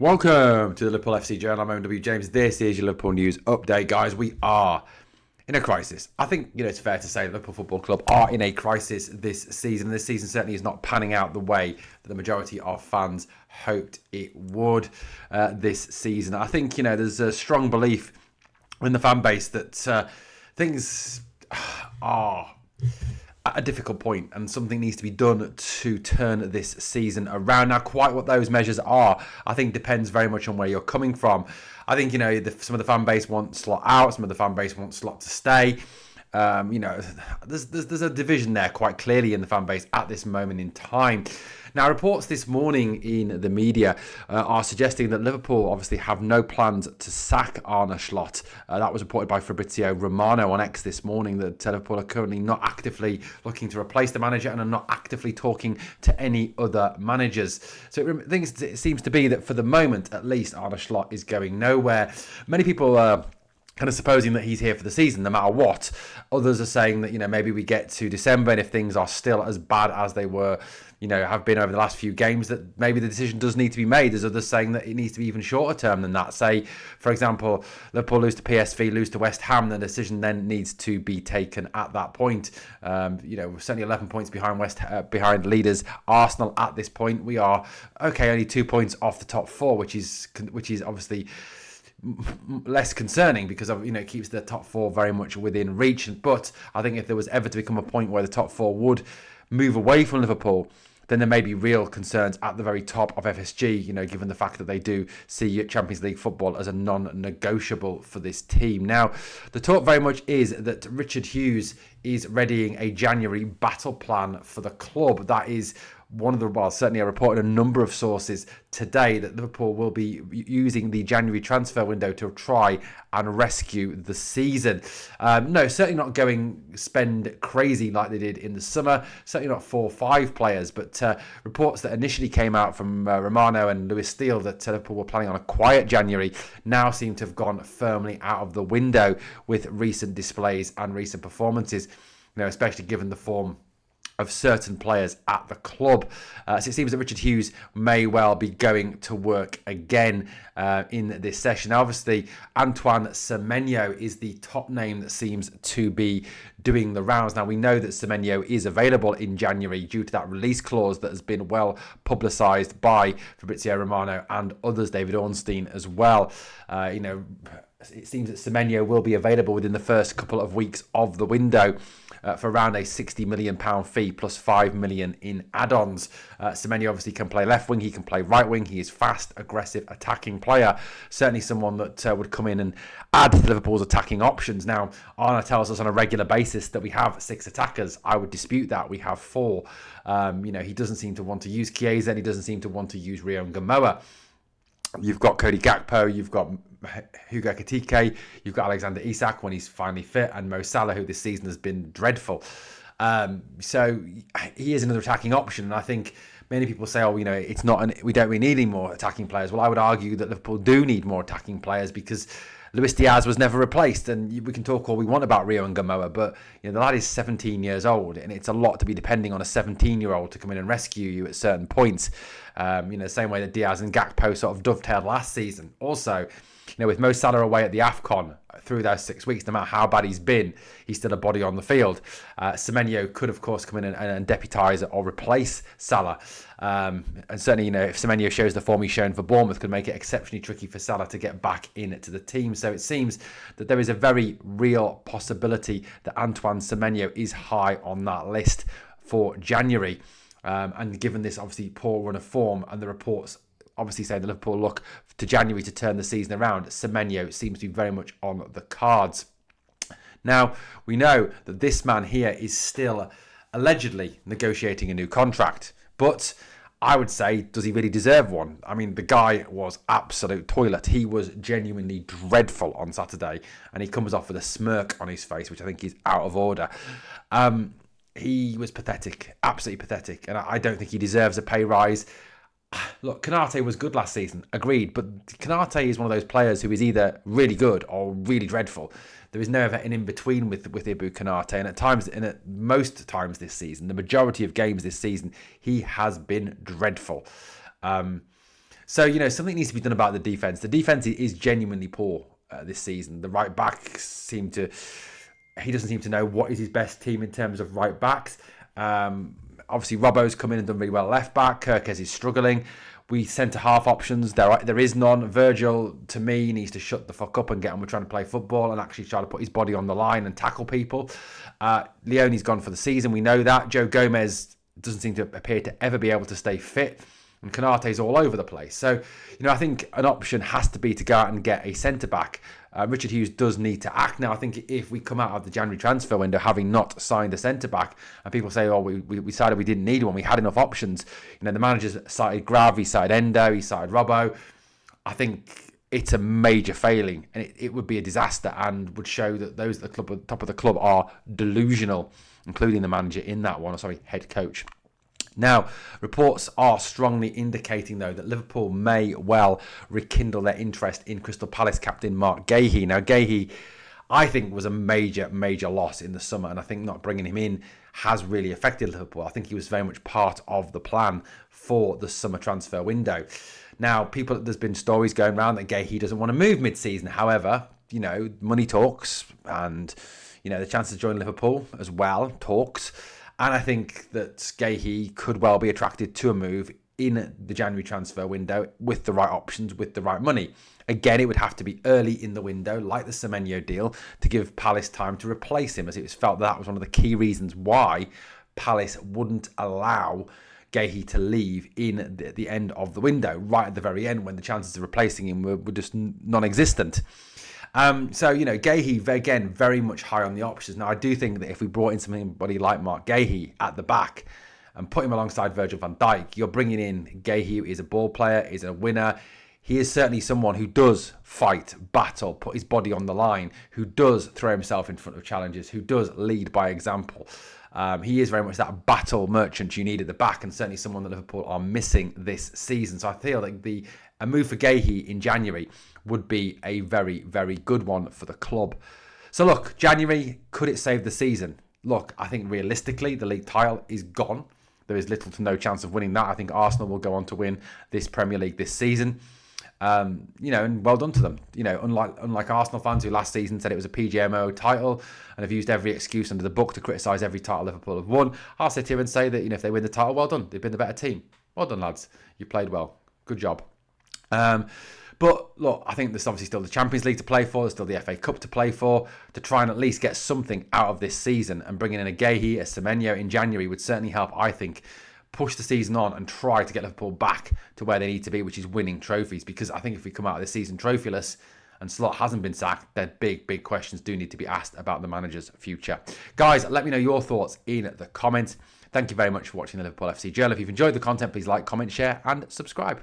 Welcome to the Liverpool FC Journal. I'm OW James. This is your Liverpool news update, guys. We are in a crisis. I think it's fair to say the Liverpool Football Club are in a crisis this season. This season certainly is not panning out the way that the majority of fans hoped it would this season. I think there's a strong belief in the fan base that things are at a difficult point and something needs to be done to turn this season around. Now, quite what those measures are, I think depends very much on where you're coming from. I think, some of the fan base want Slot out, some of the fan base want Slot to stay. There's a division there quite clearly in the fan base at this moment in time. Now, reports this morning in the media are suggesting that Liverpool obviously have no plans to sack Arne Slot. That was reported by Fabrizio Romano on X this morning, that Liverpool are currently not actively looking to replace the manager and are not actively talking to any other managers. So it seems to be that for the moment, at least, Arne Slot is going nowhere. Many people kind of supposing that he's here for the season, no matter what. Others are saying that, maybe we get to December and if things are still as bad as they were, have been over the last few games, that maybe the decision does need to be made. There's others saying that it needs to be even shorter term than that. Say, for example, Liverpool lose to PSV, lose to West Ham, the decision then needs to be taken at that point. We're certainly 11 points behind behind leaders Arsenal at this point. We are, only 2 points off the top four, which is obviously less concerning because it keeps the top four very much within reach. But I think if there was ever to become a point where the top four would move away from Liverpool, then there may be real concerns at the very top of FSG, given the fact that they do see Champions League football as a non-negotiable for this team. Now, the talk very much is that Richard Hughes is readying a January battle plan for the club. That is certainly I reported a number of sources today that Liverpool will be using the January transfer window to try and rescue the season. No, certainly not spend crazy like they did in the summer. Certainly not 4 or 5 players, but reports that initially came out from Romano and Lewis Steele that Liverpool were planning on a quiet January now seem to have gone firmly out of the window with recent displays and recent performances, especially given the form of certain players at the club. So it seems that Richard Hughes may well be going to work again in this session. Now, obviously, Antoine Semenyo is the top name that seems to be doing the rounds. Now, we know that Semenyo is available in January due to that release clause that has been well publicised by Fabrizio Romano and others, David Ornstein as well. It seems that Semenyo will be available within the first couple of weeks of the window for around a £60 million fee plus $5 million in add-ons. Semenyo obviously can play left wing, he can play right wing. He is fast, aggressive, attacking player. Certainly someone that would come in and add to Liverpool's attacking options. Now, Arne tells us on a regular basis that we have 6 attackers. I would dispute that. We have 4. He doesn't seem to want to use Chiesa and he doesn't seem to want to use Rio Gamoa. You've got Cody Gakpo, you've got Hugo Ekitike, you've got Alexander Isak when he's finally fit, and Mo Salah, who this season has been dreadful. So he is another attacking option, and I think many people say, it's not. We don't really need any more attacking players. Well, I would argue that Liverpool do need more attacking players because Luis Diaz was never replaced, and we can talk all we want about Rio and Gamoa, but the lad is 17 years old, and it's a lot to be depending on a 17-year-old to come in and rescue you at certain points. The same way that Diaz and Gakpo sort of dovetailed last season. Also, with Mo Salah away at the AFCON through those 6 weeks, no matter how bad he's been, he's still a body on the field. Semenyo could, of course, come in and deputise or replace Salah. And certainly, if Semenyo shows the form he's shown for Bournemouth, could make it exceptionally tricky for Salah to get back into the team. So it seems that there is a very real possibility that Antoine Semenyo is high on that list for January. And given this obviously poor run of form and the reports obviously saying that Liverpool look to January to turn the season around, Semenyo seems to be very much on the cards. Now, we know that this man here is still allegedly negotiating a new contract, but I would say, does he really deserve one? I mean, the guy was absolute toilet. He was genuinely dreadful on Saturday, and he comes off with a smirk on his face, which I think is out of order. He was pathetic, absolutely pathetic, and I don't think he deserves a pay rise. Look, Konate was good last season, agreed, but Konate is one of those players who is either really good or really dreadful. There is never an in-between with Ibou Konate, and at most times this season, the majority of games this season, he has been dreadful. So, something needs to be done about the defence. The defence is genuinely poor this season. The right backs he doesn't seem to know what is his best team in terms of right backs. Obviously, Robbo's come in and done really well left back. Kirkes is struggling. We centre-half options, there is none. Virgil, to me, needs to shut the fuck up and get on with trying to play football and actually try to put his body on the line and tackle people. Leone's gone for the season, we know that. Joe Gomez doesn't seem to appear to ever be able to stay fit. And Konate's all over the place. So, I think an option has to be to go out and get a centre-back. Richard Hughes does need to act. Now, I think if we come out of the January transfer window having not signed a centre-back, and people say, we decided we didn't need one, we had enough options. The manager's cited Grav, he cited Endo, he cited Robbo. I think it's a major failing, and it would be a disaster and would show that those at the top of the club are delusional, including the manager in that one, head coach. Now, reports are strongly indicating, though, that Liverpool may well rekindle their interest in Crystal Palace captain Mark Gahey. Now, Gahey, I think, was a major, major loss in the summer, and I think not bringing him in has really affected Liverpool. I think he was very much part of the plan for the summer transfer window. Now, there's been stories going around that Gahey doesn't want to move mid-season. However, money talks, and, the chances of joining Liverpool as well talks. And I think that Gahey could well be attracted to a move in the January transfer window with the right options, with the right money. Again, it would have to be early in the window, like the Semenyo deal, to give Palace time to replace him, as it was felt that was one of the key reasons why Palace wouldn't allow Gahey to leave in the end of the window, right at the very end, when the chances of replacing him were just non-existent. Gahey, again, very much high on the options. Now, I do think that if we brought in somebody like Mark Gahey at the back and put him alongside Virgil van Dijk, you're bringing in Gahey, who is a ball player, is a winner. He is certainly someone who does fight, battle, put his body on the line, who does throw himself in front of challenges, who does lead by example. He is very much that battle merchant you need at the back, and certainly someone that Liverpool are missing this season. So I feel like a move for Gahey in January would be a very, very good one for the club. So look, January, could it save the season? Look, I think realistically, the league title is gone. There is little to no chance of winning that. I think Arsenal will go on to win this Premier League this season. And well done to them. Unlike Arsenal fans who last season said it was a PGMO title and have used every excuse under the book to criticise every title Liverpool have won, I'll sit here and say that if they win the title, well done. They've been the better team. Well done, lads. You played well. Good job. But look, I think there's obviously still the Champions League to play for. There's still the FA Cup to play for. To try and at least get something out of this season, and bringing in a Gahey, a Semenyo in January would certainly help, I think, push the season on and try to get Liverpool back to where they need to be, which is winning trophies. Because I think if we come out of this season trophyless and Slot hasn't been sacked, then big questions do need to be asked about the manager's future. Guys, let me know your thoughts in the comments. Thank you very much for watching the Liverpool FC Journal. If you've enjoyed the content, please like, comment, share and subscribe.